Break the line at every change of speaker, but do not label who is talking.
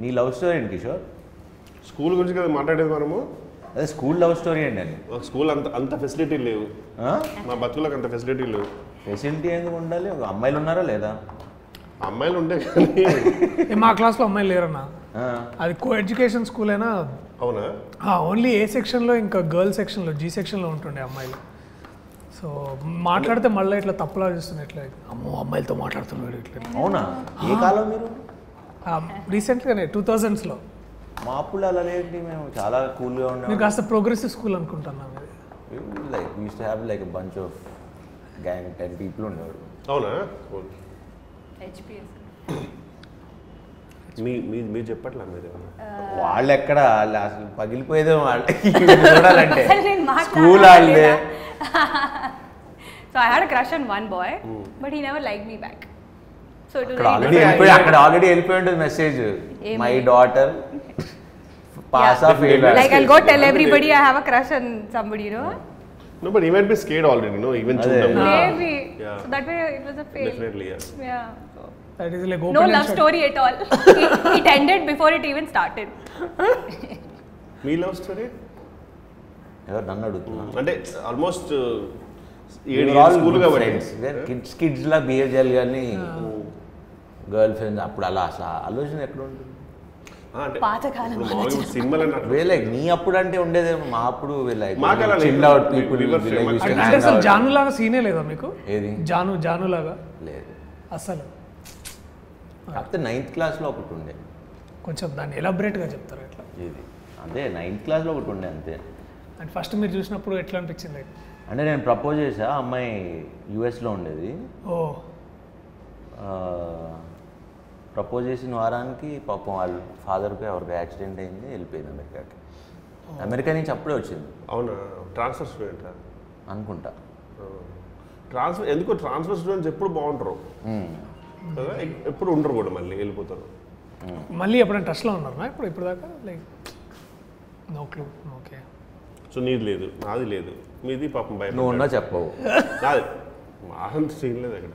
నీ love story ఏంటి Kishore?
School గురించి కదా మాట్లాడేది మనము.
అదే స్కూల్ లవ్ స్టోరీ ఏంటి అని.
స్కూల్ అంత ఫెసిలిటీ లేవు, మా బతుకులకు అంత ఫెసిలిటీ లేవు.
ఫెసిలిటీ ఎందుకు ఉండాలి? ఒక అమ్మాయిలు ఉన్నారా లేదా?
అమ్మాయిలు ఉండే కానీ
మా క్లాస్లో అమ్మాయిలు లేరన్నా. అది కో ఎడ్యుకేషన్ స్కూల్ అయినా.
అవునా?
ఓన్లీ ఏ సెక్షన్లో, ఇంకా గర్ల్స్ సెక్షన్లో, జీ సెక్షన్లో ఉంటుండే అమ్మాయిలు. సో మాట్లాడితే మళ్ళీ ఇట్లా తప్పులా చూస్తున్నాయి, ఇట్లా అమ్మో అమ్మాయిలతో మాట్లాడుతున్నాడు ఇట్లా.
అవునా? ఏ కాలం మీరు?
రీసెంట్గానే 2000s.
మా అప్పుడు అలా లేదండి, మేము చాలా కూల్గా ఉన్నాం.
మీరు కాస్త ప్రోగ్రెసివ్ స్కూల్ అనుకుంటున్నాం.
Like we used to have like a bunch of gang 10 people ఉండేవారు.
అవునా?
హెచ్పిఎస్
మీరు చెప్పట్లా మీరు
వాళ్ళు ఎక్కడ అసలు పగిలిపోయేదే వాళ్ళకి చూడాలంటే స్కూల్ వాళ్ళే.
So I had a crush on one boy, but he never liked me back. So it was
అక్కడ ఆల్రెడీ వెళ్ళిపోయి ఉంటుంది message, my daughter pass of fail.
Like I'll go tell everybody I have a crush on somebody, you know.
No, but he might be scared already, no? Even chudam.
Maybe.
Yeah.
So that way it was a fail.
Definitely, yeah.
Yeah.
That is like
No love story at all. It ended before it even started.
Me love story
ఎవరు నన్ను అడుగుతున్నా?
అంటే almost 7 years school కాబట్టి
kids లా behave చేయాలి కానీ girl friends అప్పుడు అలా అసలు ఆలోచన ఎక్కడ ఉంటుంది?
పాతకాలం
సినిమాలు
లైక్ నీ అప్పుడు అంటే ఉండేదేమో, మా అప్పుడు
అంటే అసలు జాను లాగా సీనే లేదా మీకు?
ఏది
జాను లాగా
లేదు
అసలు.
కాకపోతే 9th classలో ఒకటి ఉండే.
కొంచెం దాన్ని ఎలాబరేట్గా చెప్తారు ఎట్లా?
ఇది అదే 9th classలో ఒకటి ఉండే అంతే.
అండ్ ఫస్ట్ మీరు చూసినప్పుడు ఎట్లా అనిపించింది?
అంటే నేను ప్రపోజ్ చేసా, అమ్మాయి యుఎస్లో ఉండేది.
ఓ
ప్రపోజ్ చేసిన వారానికి పాపం వాళ్ళ ఫాదర్కి ఎవరికి యాక్సిడెంట్ అయింది, వెళ్ళిపోయింది అమెరికాకి. అమెరికా నుంచి అప్పుడే వచ్చింది.
అవునా? ట్రాన్స్ఫర్ స్టూడెంట్
అనుకుంటా.
ఎందుకో ట్రాన్స్ఫర్ స్టూడెంట్స్ ఎప్పుడు బాగుంటారు కదా, ఎప్పుడు ఉండరు కూడా, మళ్ళీ వెళ్ళిపోతారు.
మళ్ళీ ఎప్పుడైనా టచ్లో ఉన్నారు ఇప్పుడు దాకా? Like no clue. Okay.
So నీది లేదు, నాది లేదు, మీది పాపం భయం.
నువ్వు ఉన్నా చెప్పవు.
నాది మా సీన్ లేదు అక్కడ.